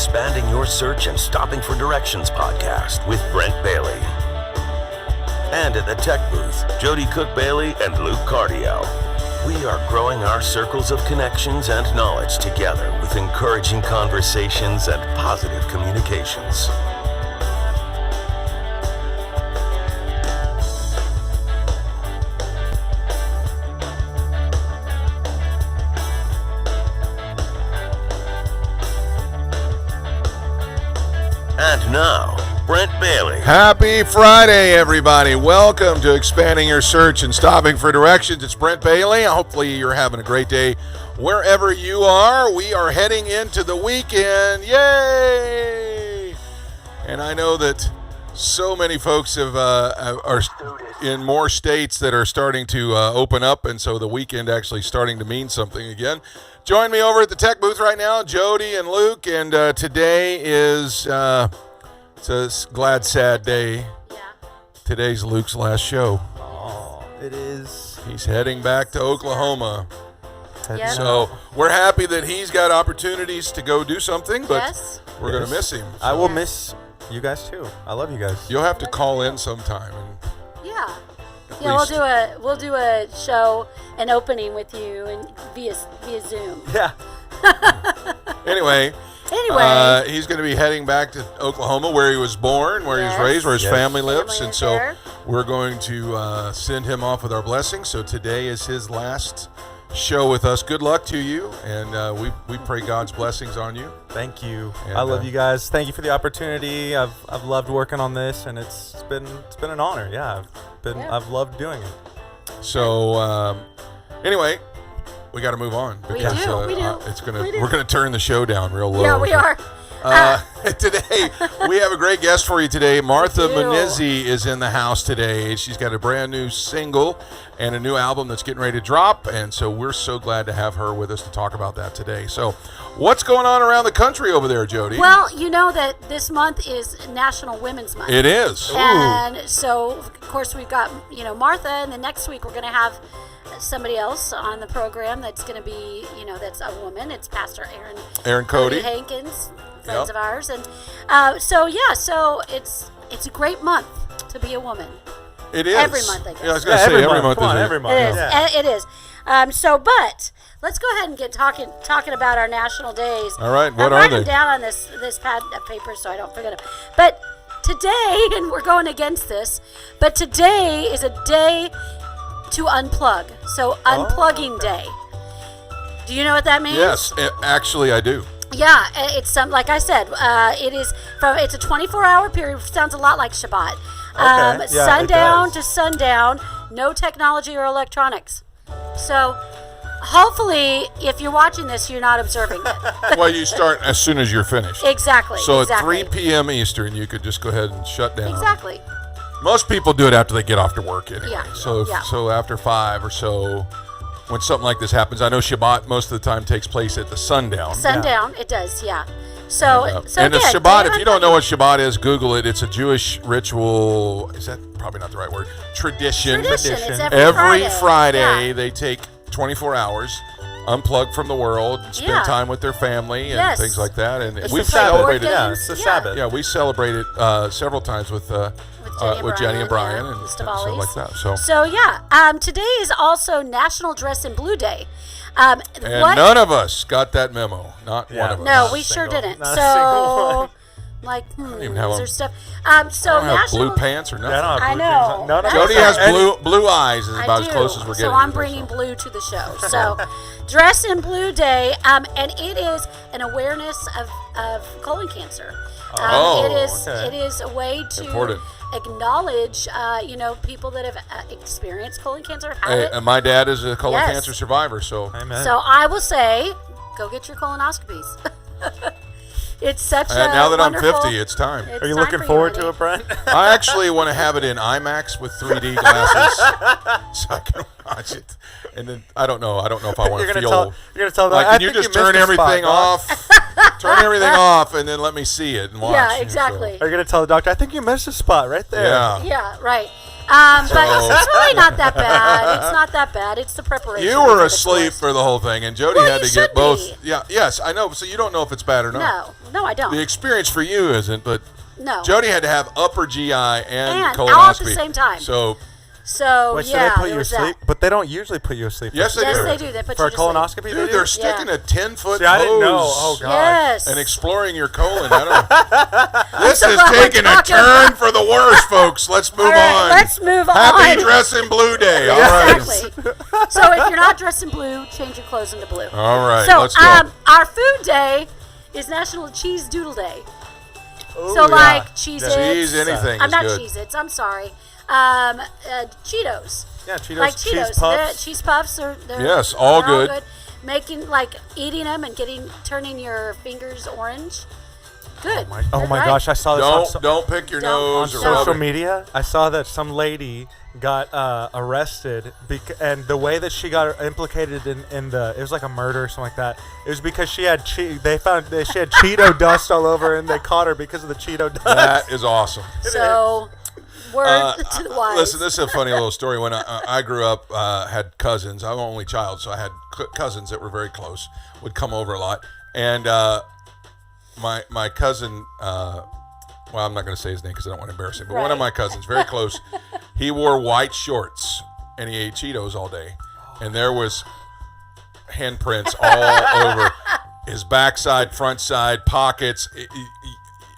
Expanding Your Search and Stopping for Directions podcast with Brentbailey. And at the tech booth, Jody Cook-Bailey and Luke Cardiel. We are growing our circles of connections and knowledge together with encouraging conversations and positive communications. And now, Brentbailey. Happy Friday, everybody. Welcome to Expanding Your Search and Stopping for Directions. It's Brentbailey. Hopefully you're having a great day wherever you are. We are heading into the weekend. Yay! And I know that so many folks are in more states that are starting to open up, and so the weekend actually starting to mean something again. Join me over at the tech booth right now, Jody and Luke, and today is it's a glad, sad day. Yeah. Today's Luke's last show. Oh, it is. He's heading back to Oklahoma. Yep. So we're happy that he's got opportunities to go do something, but we're going to miss him. I will miss you guys too. I love you guys. You'll have to call in sometime. Yeah, we'll do a show, an opening with you, and via Zoom. Yeah. Anyway, he's going to be heading back to Oklahoma, where he was born, where he was raised, where his family lives, and so we're going to send him off with our blessings. So today is his last show with us. Good luck to you, and we pray God's blessings on you. Thank you. And, I love you guys. Thank you for the opportunity. I've loved working on this, and it's been an honor. Yeah, I've loved doing it. So anyway, we got to move on because we do. We're gonna turn the show down real low. Yeah, we are. Today, we have a great guest for you today. Martha Munizzi is in the house today. She's got a brand new single and a new album that's getting ready to drop, and so we're so glad to have her with us to talk about that today. So what's going on around the country over there, Jody? Well, you know that this month is National Women's Month. It is. And so, of course, we've got, Martha, and then next week we're going to have somebody else on the program that's going to be, that's a woman. It's Pastor Aaron Cody Hankins, friends of ours. And so it's a great month to be a woman. It is. Every month, I guess. Yeah, I was going to say every month. Every month. It is. Yeah. It is. But let's go ahead and get talking about our national days. All right. What I'm are they? writing down on this pad of paper so I don't forget it. But today, and we're going against this, but today is a day to unplug. So unplugging day. Do you know what that means? Yes, actually I do. Yeah, it's like I said, it's a 24-hour period. Sounds a lot like Shabbat. Okay. Sundown to sundown, no technology or electronics. So hopefully, if you're watching this, you're not observing it. Well, you start as soon as you're finished. Exactly. So at 3 p.m. Eastern, you could just go ahead and shut down. Exactly. Most people do it after they get off to work anyway. Yeah. So after 5 or so, when something like this happens, I know Shabbat most of the time takes place at the sundown. Sundown, it does, yeah. So and the Shabbat, if you don't know what Shabbat is, Google it. It's a Jewish ritual. Is that probably not the right word? Tradition. It's Every Friday they take 24 hours, unplug from the world, and spend time with their family and things like that. And we've celebrated. Yeah, it's the Sabbath. Yeah, we celebrated several times with Jenny and Brian and stuff like that. So today is also National Dress in Blue Day. And none of us got that memo. Not one of us. No, we sure didn't. So, is there stuff? So I don't have blue pants or nothing. Yeah, I know. Jody has blue eyes. Is about as close as we're getting. So I'm bringing blue to the show. So, Dress in Blue Day, and it is an awareness of colon cancer. It is a way to acknowledge, people that have experienced colon cancer. And my dad is a colon cancer survivor, so. Amen. So I will say, go get your colonoscopies. It's such a now that wonderful, I'm 50, it's time. Are you looking forward to it, Brent? I actually want to have it in IMAX with 3D glasses so I can watch it. And then I don't know if I want to feel. You're gonna tell them. Like, can you just turn everything off? Turn everything off, and then let me see it and watch. Yeah, exactly. Are you gonna tell the doctor? I think you missed a spot right there. Yeah. Yeah, right. But it's really not that bad. It's not that bad. It's the preparation. You were asleep for the whole thing, and Jody had to get both. Be. Yeah, yes, I know. So you don't know if it's bad or not. No, I don't. The experience for you isn't, but no. Jody had to have upper GI and colonoscopy all at the same time. So wait, so they put you asleep? But they don't usually put you asleep. Yes, they do. Yes, they do. They put for you a colonoscopy. Dude, they're sticking a 10-foot I didn't know. hose. Oh god. Yes. And exploring your colon. I don't. This is taking a turn about for the worse, folks. Let's move on. Let's move on. Happy Dress in Blue Day. All right. Exactly. So if you're not dressed in blue, change your clothes into blue. All right. So let's go. our food day is National Cheese Doodle Day. Ooh, so like Cheez-Its. Cheese anything I'm is not good. Cheez-Its. I'm sorry. Cheetos. Yeah, Cheetos. Like Cheetos. Cheese puffs. Cheese puffs are Yes, all they're good. Making eating them and turning your fingers orange. Good. Oh my gosh, I saw this Don't pick your nose on or rub social it. media. I saw that some lady got arrested, and the way that she got implicated in the it was like a murder or something like that. It was because she had they found that she had Cheeto dust all over, and they caught her because of the Cheeto dust. That is awesome. So, word to the wise. Listen, this is a funny little story. When I grew up, had cousins. I'm an only child, so I had cousins that were very close, would come over a lot. And my cousin, well, I'm not going to say his name because I don't want to embarrass him, but one of my cousins, very close, he wore white shorts, and he ate Cheetos all day. And there was handprints all over his backside, front side, pockets,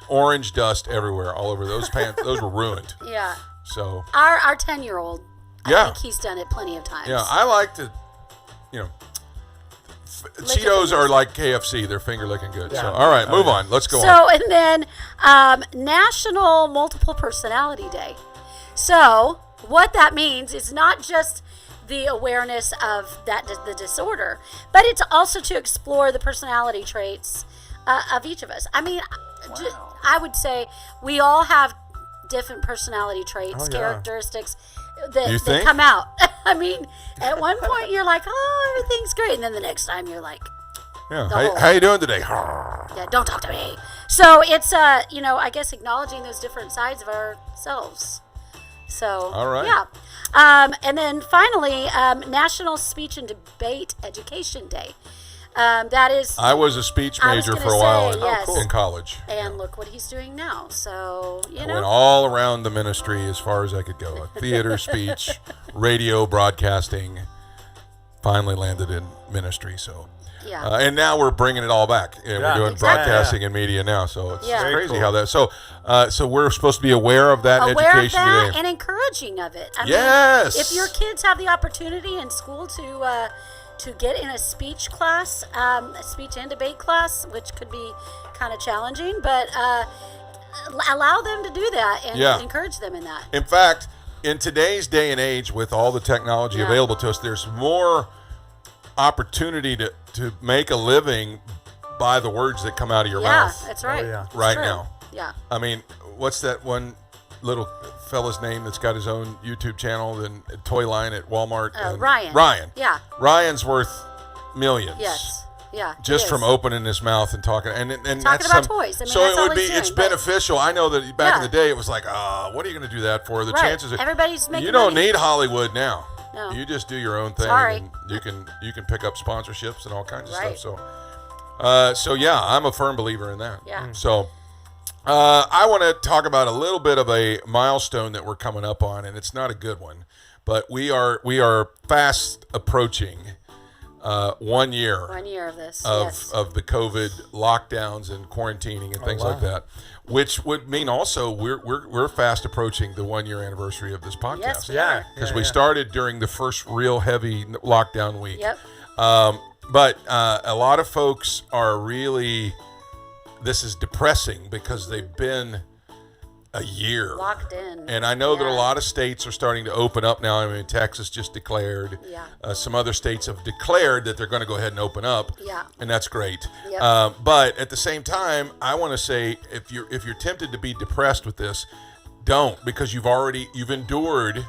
orange dust everywhere, all over those pants. Those were ruined. Yeah. So our 10-year-old, yeah. I think he's done it plenty of times. Yeah, I like to, Cheetos are like KFC. They're finger licking good. Yeah. So all right, move on. Let's go on. So and then National Multiple Personality Day. So what that means is not just the awareness of the disorder, but it's also to explore the personality traits of each of us. I mean, I would say we all have different personality traits, characteristics that come out. I mean, at one point you're like, oh, everything's great, and then the next time you're like, yeah, how you doing today? Yeah, don't talk to me. So it's I guess acknowledging those different sides of ourselves. So all right, yeah, and then finally, National Speech and Debate Education Day. That is. I was a speech major for a while in college. And look what he's doing now. So, I went all around the ministry as far as I could go. Theater, speech, radio, broadcasting. Finally landed in ministry. So, yeah. And now we're bringing it all back. And we're doing broadcasting and media now. So it's crazy how that. So we're supposed to be aware of that education today. And encouraging of it. I yes. mean, if your kids have the opportunity in school to get in a speech class, a speech and debate class, which could be kind of challenging, but allow them to do that and encourage them in that. In fact, in today's day and age, with all the technology available to us, there's more opportunity to make a living by the words that come out of your mouth. Yeah, that's right. Right now. Yeah. I mean, what's that one little fella's name that's got his own YouTube channel and toy line at Walmart? Ryan. Ryan. Yeah. Ryan's worth millions. Yes. Yeah. Just from opening his mouth and talking and talking that's about toys. I mean, so that's it would all be he's doing, it's beneficial. I know that back in the day it was like, what are you going to do that for? The chances are everybody's making you don't money. need Hollywood now. No. You just do your own thing. Sorry. And you can pick up sponsorships and all kinds of stuff. So yeah, I'm a firm believer in that. Yeah. So I want to talk about a little bit of a milestone that we're coming up on, and it's not a good one, but we are fast approaching 1 year. 1 year of this. Of the COVID lockdowns and quarantining and things like that, which would mean also we're fast approaching the 1 year anniversary of this podcast. Yes, because we started during the first real heavy lockdown week. Yep. But a lot of folks are really. This is depressing because they've been a year locked in, and I know that a lot of states are starting to open up now. I mean, Texas just declared. Some other states have declared that they're going to go ahead and open up. And that's great. But at the same time, I want to say if you're tempted to be depressed with this, don't, because you've endured.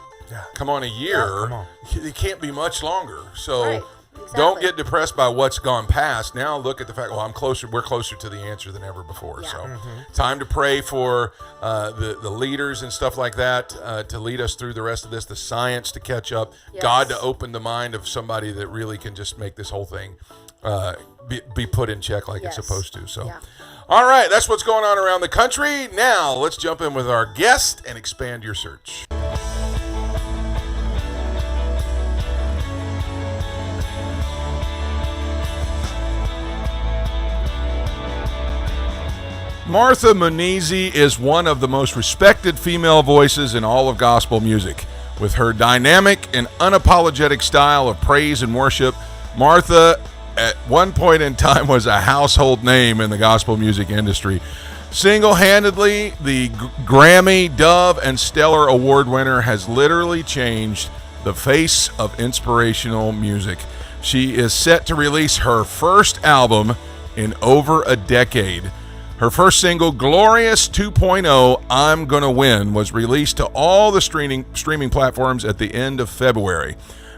Come on, a year. It can't be much longer. So. Right. Don't get depressed by what's gone past. Now look at the fact, we're closer to the answer than ever before. Yeah. So time to pray for the leaders and stuff like that to lead us through the rest of this, the science to catch up, God to open the mind of somebody that really can just make this whole thing be put in check like it's supposed to. So, all right, that's what's going on around the country. Now let's jump in with our guest and expand your search. Martha Munizzi is one of the most respected female voices in all of gospel music. With her dynamic and unapologetic style of praise and worship, Martha at one point in time was a household name in the gospel music industry. Single-handedly, the Grammy, Dove, and Stellar Award winner has literally changed the face of inspirational music. She is set to release her first album in over a decade. Her first single, Glorious 2.0, I'm Gonna Win, was released to all the streaming platforms at the end of February.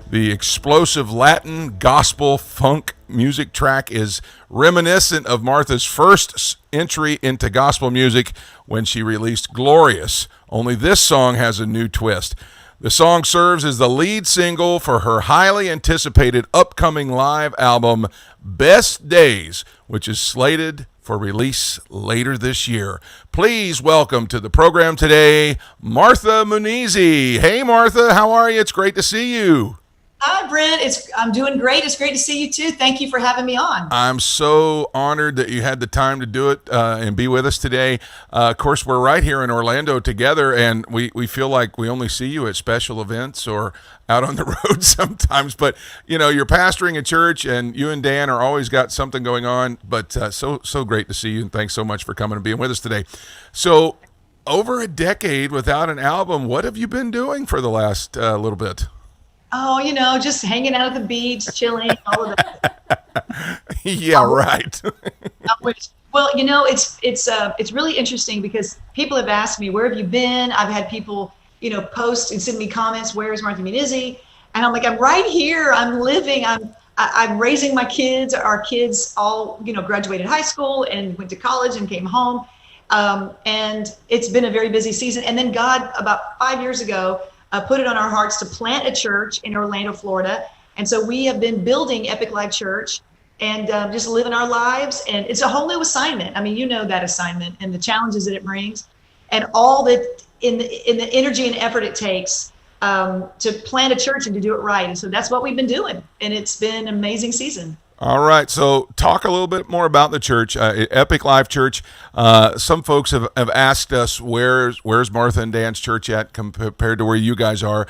The explosive Latin gospel funk music track is reminiscent of Martha's first entry into gospel music when she released Glorious, only this song has a new twist. The song serves as the lead single for her highly anticipated upcoming live album, Best Days, which is slated for release later this year. Please welcome to the program today, Martha Munizzi. Hey, Martha, how are you? It's great to see you. Hi, Brent. I'm doing great. It's great to see you, too. Thank you for having me on. I'm so honored that you had the time to do it and be with us today. Of course, we're right here in Orlando together, and we feel like we only see you at special events or out on the road sometimes. But, you know, you're pastoring a church, and you and Dan are always got something going on. But so great to see you, and thanks so much for coming and being with us today. So, over a decade without an album, what have you been doing for the last little bit? Oh, you know, just hanging out at the beach, chilling, all of that. Yeah, right. Well, you know, it's really interesting because people have asked me, where have you been? I've had people, you know, post and send me comments, where is Martha Munizzi? And I'm like, I'm right here. I'm living. I'm raising my kids. Our kids all, you know, graduated high school and went to college and came home. And it's been a very busy season. And then God, about 5 years ago, put it on our hearts to plant a church in Orlando, Florida. And so we have been building Epic Life Church and just living our lives. And it's a whole new assignment. I mean, you know that assignment and the challenges that it brings and all that in the energy and effort it takes to plant a church and to do it right. And so that's what we've been doing. And it's been an amazing season. All right, so talk a little bit more about the church, Epic Life Church. Some folks have asked us where's Martha and Dan's church at compared to where you guys are.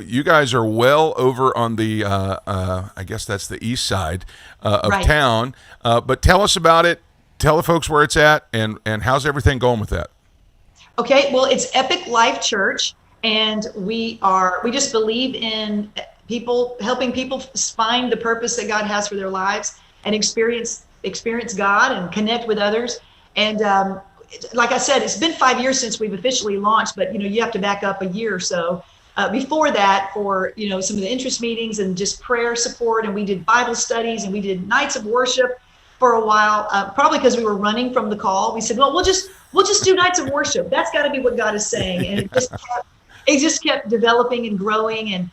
You guys are well over on the, I guess that's the east side of town. But tell us about it. Tell the folks where it's at and how's everything going with that? Okay, well, it's Epic Life Church, and we just believe in helping people find the purpose that God has for their lives and experience God and connect with others. And like I said, it's been 5 years since we've officially launched, but you know, you have to back up a year or so before that for, you know, some of the interest meetings and just prayer support. And we did Bible studies and we did nights of worship for a while, probably because we were running from the call. We said, well, we'll just do nights of worship. That's got to be what God is saying. And it just kept developing and growing. And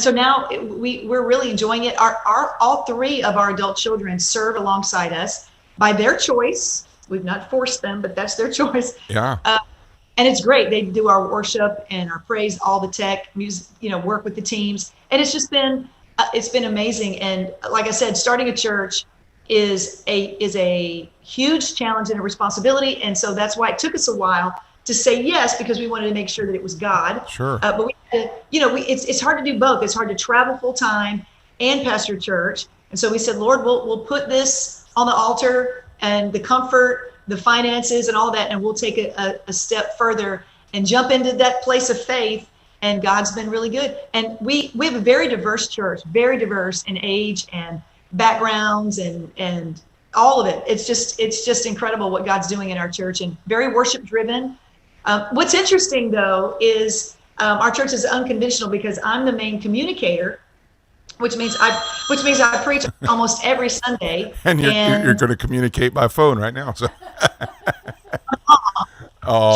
so now we're really enjoying it. All three of our adult children serve alongside us by their choice. We've not forced them, but that's their choice. Yeah. And it's great. They do our worship and our praise, all the tech, music, you know, work with the teams. And it's just been, it's been amazing. And like I said, starting a church is a huge challenge and a responsibility. And so that's why it took us a while to say yes, because we wanted to make sure that it was God. Sure. But we, you know, it's hard to do both. It's hard to travel full time and pastor church. And so we said, Lord, we'll put this on the altar and the comfort, the finances and all that. And we'll take a step further and jump into that place of faith. And God's been really good. And we have a very diverse church, very diverse in age and backgrounds and all of it. It's just incredible what God's doing in our church and very worship driven. What's interesting, though, is our church is unconventional because I'm the main communicator. which means I preach almost every Sunday. And you're going to communicate by phone right now. So.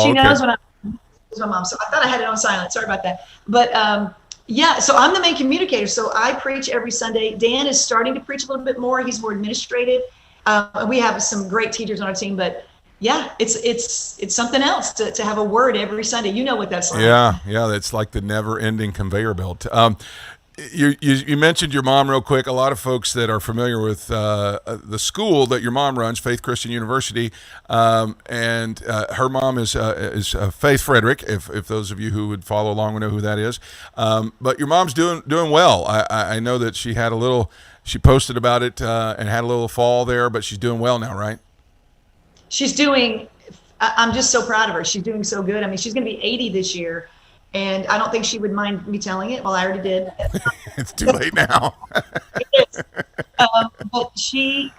She knows when I'm my mom. So I thought I had it on silent. Sorry about that. But so I'm the main communicator. So I preach every Sunday. Dan is starting to preach a little bit more. He's more administrative. We have some great teachers on our team, but yeah, it's something else to have a word every Sunday. You know what that's like. Yeah, that's like the never-ending conveyor belt. You mentioned your mom real quick. A lot of folks that are familiar with the school that your mom runs, Faith Christian University, and her mom is Faith Frederick. If those of you who would follow along would know who that is, but your mom's doing well. I know that she had she posted about it and had a little fall there, but she's doing well now, right? She's doing. I'm just so proud of her. She's doing so good. I mean, she's going to be 80 this year. And I don't think she would mind me telling it. Well, I already did. It's too late now. It is. But she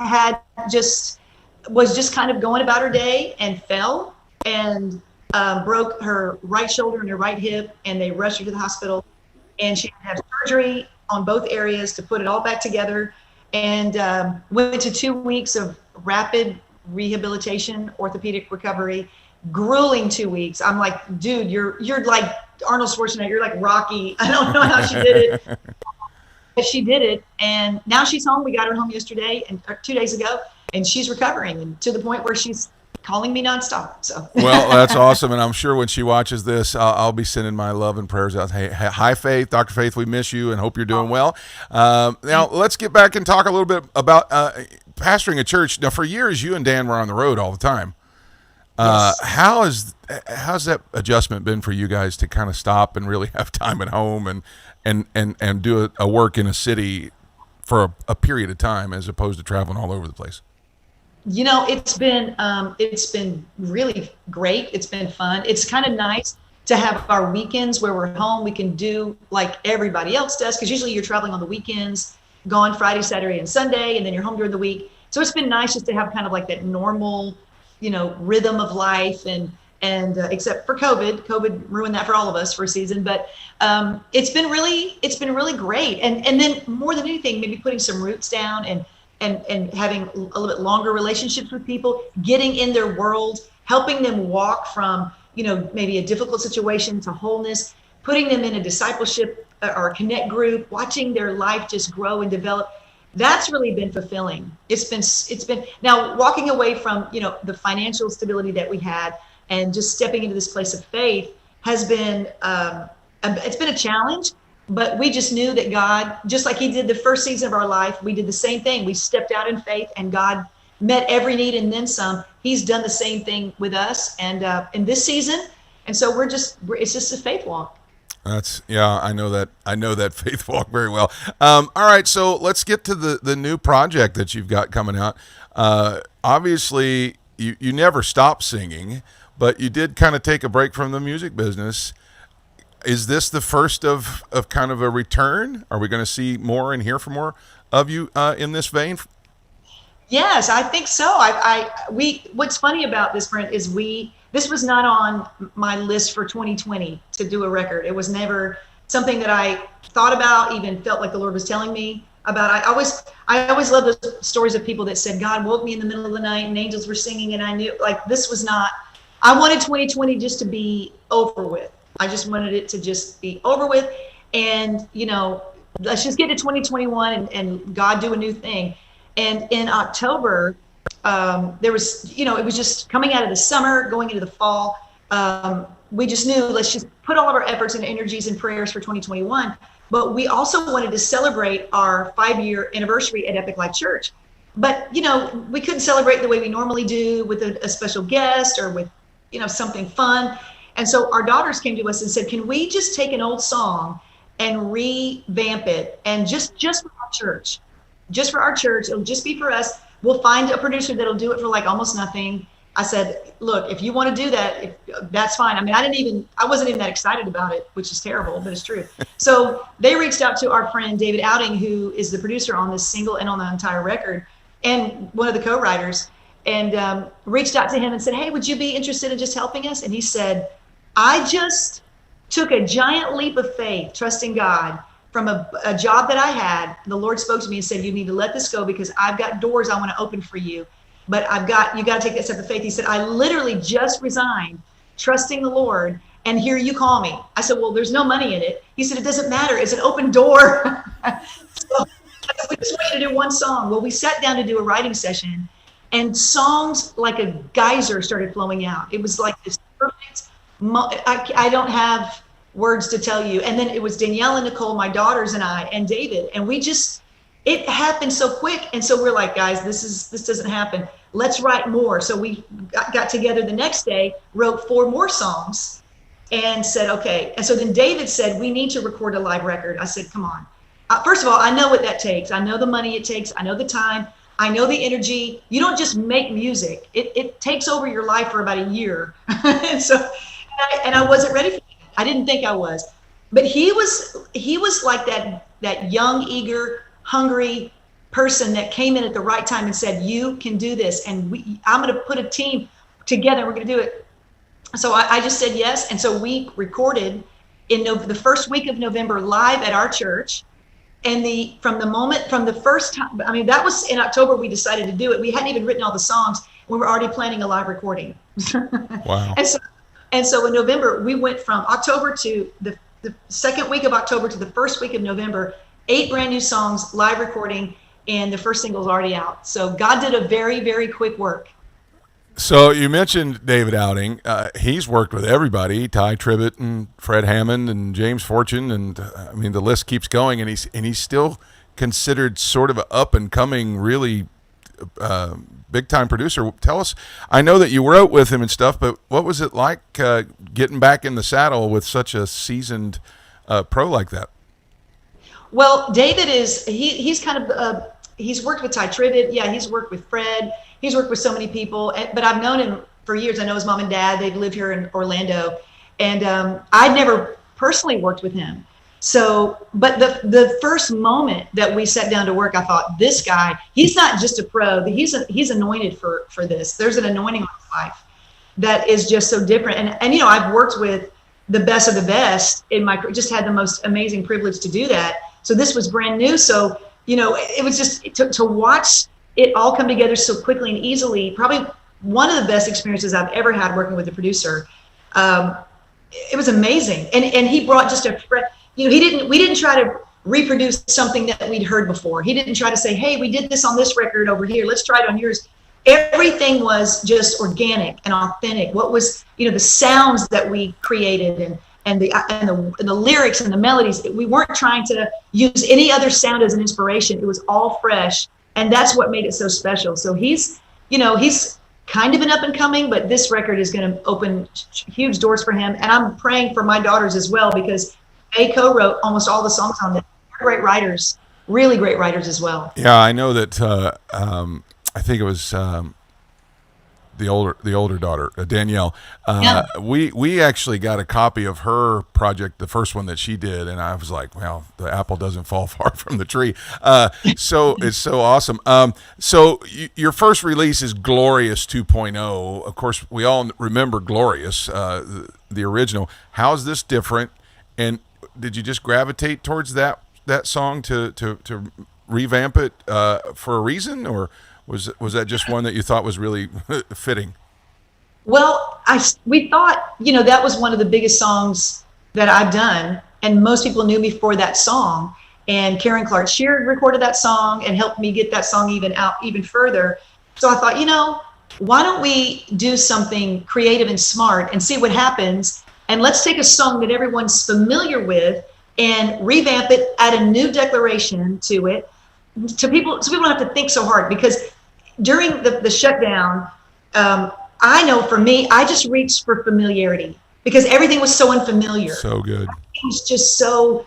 was just kind of going about her day and fell and broke her right shoulder and her right hip, and they rushed her to the hospital. And she had surgery on both areas to put it all back together, and went to 2 weeks of rapid rehabilitation, orthopedic recovery. Grueling 2 weeks. I'm like, dude, you're like Arnold Schwarzenegger. You're like Rocky. I don't know how she did it, but she did it. And now she's home. We got her home yesterday and 2 days ago, and she's recovering, and to the point where she's calling me nonstop. So well, that's awesome. And I'm sure when she watches this, I'll be sending my love and prayers out. Hey, hi, Faith, Dr. Faith, we miss you and hope you're doing well. Now let's get back and talk a little bit about pastoring a church. Now, for years, you and Dan were on the road all the time. Yes. How's that adjustment been for you guys to kind of stop and really have time at home and do a work in a city for a period of time as opposed to traveling all over the place? You know, it's been really great. It's been fun. It's kind of nice to have our weekends where we're home. We can do like everybody else does, because usually you're traveling on the weekends, gone Friday, Saturday, and Sunday, and then you're home during the week. So it's been nice just to have kind of like that normal, rhythm of life, and except for COVID ruined that for all of us for a season. But it's been really great. And then more than anything, maybe putting some roots down and having a little bit longer relationships with people, getting in their world, helping them walk from, maybe a difficult situation to wholeness, putting them in a discipleship or a connect group, watching their life just grow and develop. That's really been fulfilling. It's been now walking away from, the financial stability that we had and just stepping into this place of faith has been, it's been a challenge, but we just knew that God, just like he did the first season of our life, we did the same thing. We stepped out in faith and God met every need and then some. He's done the same thing with us and in this season. And so it's just a faith walk. I know that faith walk very well. All right, so let's get to the new project that you've got coming out. Obviously, you never stop singing, but you did kind of take a break from the music business. Is this the first of kind of a return? Are we going to see more and hear from more of you in this vein? Yes, I think so. What's funny about this, Brent, is this was not on my list for 2020 to do a record. It was never something that I thought about, even felt like the Lord was telling me about. I always love those stories of people that said, God woke me in the middle of the night and angels were singing, and I knew, like, this was not, I wanted 2020 just to be over with. I just wanted it to just be over with. And, let's just get to 2021 and God do a new thing. And in October, there was, it was just coming out of the summer, going into the fall. We just knew, let's just put all of our efforts and energies and prayers for 2021. But we also wanted to celebrate our 5-year anniversary at Epic Life Church. But, we couldn't celebrate the way we normally do with a special guest or with, something fun. And so our daughters came to us and said, can we just take an old song and revamp it? And just for our church, it'll just be for us. We'll find a producer that'll do it for like almost nothing. I said, look, if you want to do that, that's fine. I mean, I wasn't even that excited about it, which is terrible, but it's true. So they reached out to our friend, Davidouting, who is the producer on this single and on the entire record and one of the co-writers, and reached out to him and said, hey, would you be interested in just helping us? And he said, I just took a giant leap of faith, trusting God, from a job that I had. The Lord spoke to me and said, you need to let this go because I've got doors I want to open for you. But you got to take that step of faith. He said, I literally just resigned, trusting the Lord, and here you call me. I said, well, there's no money in it. He said, it doesn't matter. It's an open door. So we just want you to do one song. Well, we sat down to do a writing session, and songs like a geyser started flowing out. It was like this perfect, I don't have words to tell you. And then it was Danielle and Nicole, my daughters, and I, and David. And it happened so quick. And so we're like, guys, this doesn't happen. Let's write more. So we got together the next day, wrote 4 more songs, and said, okay. And so then David said, we need to record a live record. I said, come on. First of all, I know what that takes. I know the money it takes. I know the time. I know the energy. You don't just make music. It takes over your life for about a year. and I wasn't ready for it. I didn't think I was. But he was like that young, eager, hungry person that came in at the right time and said, you can do this. And I'm going to put a team together. We're going to do it. So I just said yes. And so we recorded in the first week of November live at our church. And from the first time, I mean, that was in October, we decided to do it. We hadn't even written all the songs. We were already planning a live recording. Wow. And so in November, we went from October to the second week of October to the first week of November, 8 brand new songs, live recording, and the first single's already out. So God did a very, very quick work. So you mentioned David Outing. He's worked with everybody, Ty Tribbett and Fred Hammond and James Fortune, and I mean the list keeps going. And he's still considered sort of an up and coming, really big time producer. Tell us. I know that you wrote with him and stuff, but what was it like getting back in the saddle with such a seasoned pro like that? Well, David he's kind of he's worked with Ty Tribbett. Yeah, he's worked with Fred. He's worked with so many people, but I've known him for years. I know his mom and dad. They live here in Orlando, and I'd never personally worked with him. So, but the first moment that we sat down to work, I thought, this guy, he's not just a pro. He's anointed for this. There's an anointing on his life that is just so different. And you know, I've worked with the best of the best in my, just had the most amazing privilege to do that. So this was brand new. So, you know, it was just to watch it all come together so quickly and easily. Probably one of the best experiences I've ever had working with a producer. It was amazing. And he brought just we didn't try to reproduce something that we'd heard before. He didn't try to say, hey, we did this on this record over here, let's try it on yours. Everything was just organic and authentic. What was, you know, the sounds that we created and the lyrics and the melodies, we weren't trying to use any other sound as an inspiration. It was all fresh. And that's what made it so special. So he's kind of an up and coming, but this record is going to open huge doors for him. And I'm praying for my daughters as well, because they co-wrote almost all the songs on this. They're great writers, really great writers as well. Yeah, I know that. I think it was the older daughter, Danielle. Yeah. We actually got a copy of her project, the first one that she did, and I was like, well, the apple doesn't fall far from the tree. So it's so awesome. So your first release is Glorious 2.0. Of course, we all remember Glorious, the original. How's this different? And did you just gravitate towards that song to revamp it for a reason, or was that just one that you thought was really fitting? Well, we thought, you know, that was one of the biggest songs that I've done, and most people knew me for that song. And Karen Clark Sheard recorded that song and helped me get that song even further. So I thought, you know, why don't we do something creative and smart and see what happens? And let's take a song that everyone's familiar with and revamp it, add a new declaration to it, so people don't have to think so hard. Because during the shutdown, I know for me, I just reached for familiarity because everything was so unfamiliar. So good. It was just so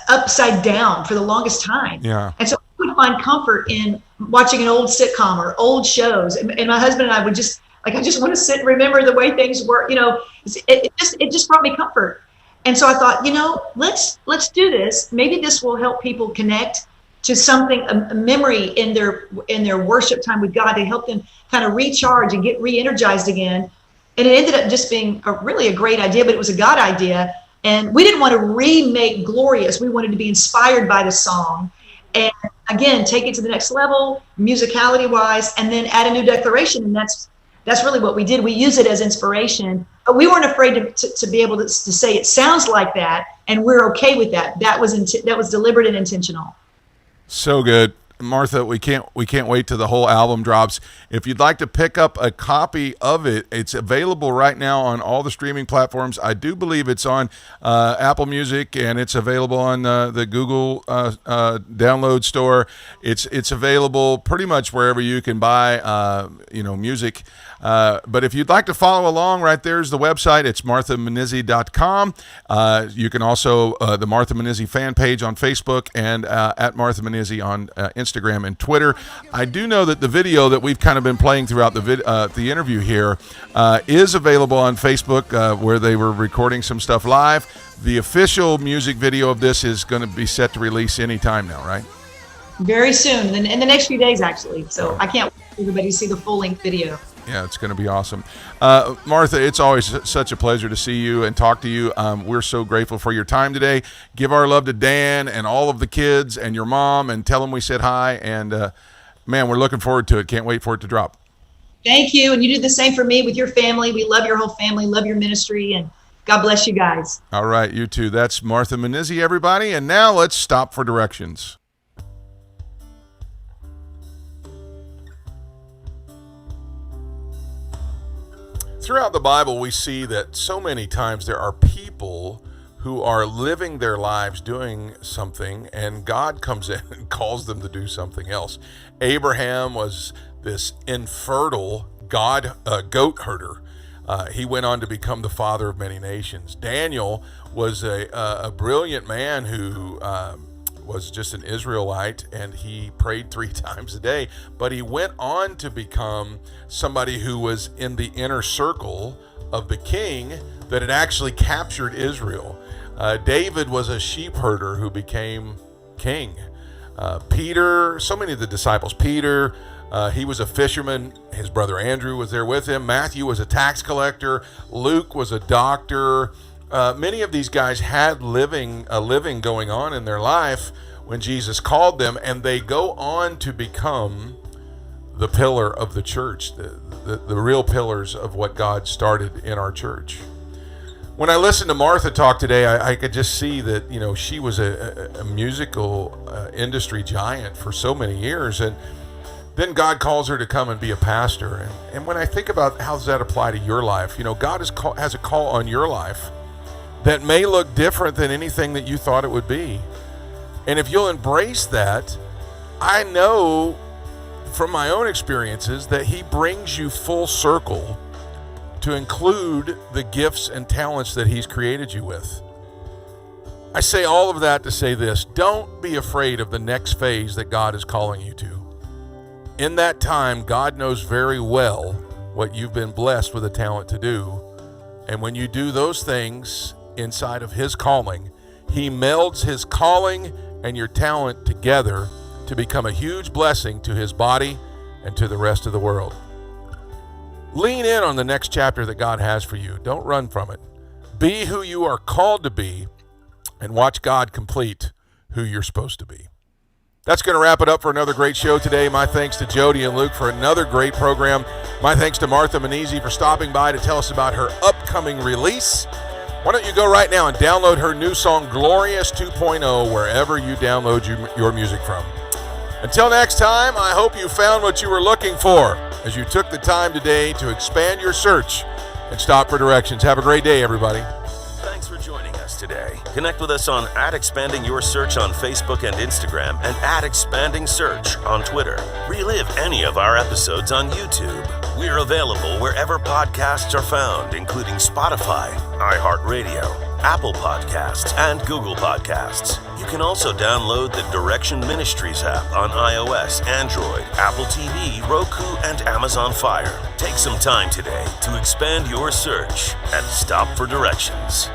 upside down for the longest time. Yeah. And so I would find comfort in watching an old sitcom or old shows. And my husband and I would just, I just want to sit and remember the way things were, you know, it just brought me comfort. And so I thought, you know, let's do this. Maybe this will help people connect to something, a memory in their worship time with God, to help them kind of recharge and get re-energized again. And it ended up just being really a great idea, but it was a God idea. And we didn't want to remake Glorious. We wanted to be inspired by the song. And again, take it to the next level, musicality wise, and then add a new declaration. And that's really what we did. We use it as inspiration, but we weren't afraid to be able to say it sounds like that, and we're okay with that. That was deliberate and intentional. So good. Martha, we can't wait till the whole album drops. If you'd like to pick up a copy of it, it's available right now on all the streaming platforms. I do believe it's on Apple Music, and it's available on the Google download store. It's available pretty much wherever you can buy music. But if you'd like to follow along, right there's the website. It's marthamunizzi.com. You can also the Martha Munizzi fan page on Facebook, and at Martha Munizzi on Instagram and Twitter. I do know that the video that we've kind of been playing throughout the interview here is available on Facebook, where they were recording some stuff live. The official music video of this is going to be set to release anytime now, right? Very soon, in the next few days, actually. So I can't wait for everybody to see the full-length video. Yeah, it's going to be awesome. Martha, it's always such a pleasure to see you and talk to you. We're so grateful for your time today. Give our love to Dan and all of the kids and your mom, and tell them we said hi. And, man, we're looking forward to it. Can't wait for it to drop. Thank you. And you do the same for me with your family. We love your whole family, love your ministry, and God bless you guys. All right, you too. That's Martha Munizzi, everybody. And now let's stop for directions. Throughout the Bible, we see that so many times there are people who are living their lives doing something, and God comes in and calls them to do something else. Abraham was this infertile goat herder. He went on to become the father of many nations. Daniel was a brilliant man who was just an Israelite, and he prayed 3 times a day, but he went on to become somebody who was in the inner circle of the king that had actually captured Israel. David was a sheep herder who became king. Peter, so many of the disciples, Peter, he was a fisherman. His brother Andrew was there with him. Matthew was a tax collector. Luke was a doctor. Many of these guys had a living going on in their life when Jesus called them, and they go on to become the pillar of the church, the real pillars of what God started in our church. When I listened to Martha talk today, I could just see that, she was a musical industry giant for so many years, and then God calls her to come and be a pastor. And when I think about how does that apply to your life, God has a call on your life that may look different than anything that you thought it would be. And if you'll embrace that, I know from my own experiences that He brings you full circle to include the gifts and talents that He's created you with. I say all of that to say this: don't be afraid of the next phase that God is calling you to. In that time, God knows very well what you've been blessed with a talent to do. And when you do those things inside of His calling, He melds His calling and your talent together to become a huge blessing to His body and to the rest of the world. Lean in on the next chapter that God has for you. Don't run from it. Be who you are called to be, and watch God complete who you're supposed to be. That's going to wrap it up for another great show today. My thanks to Jody and Luke for another great program. My thanks to Martha Munizzi for stopping by to tell us about her upcoming release. Why don't you go right now and download her new song, Glorious 2.0, wherever you download your music from. Until next time, I hope you found what you were looking for as you took the time today to expand your search and stop for directions. Have a great day, everybody. Thanks for joining us today. Connect with us on @expandingyoursearch on Facebook and Instagram, and @expandingsearch on Twitter. Relive any of our episodes on YouTube. We're available wherever podcasts are found, including Spotify, iHeartRadio, Apple Podcasts, and Google Podcasts. You can also download the Direction Ministries app on iOS, Android, Apple TV, Roku, and Amazon Fire. Take some time today to expand your search and stop for directions.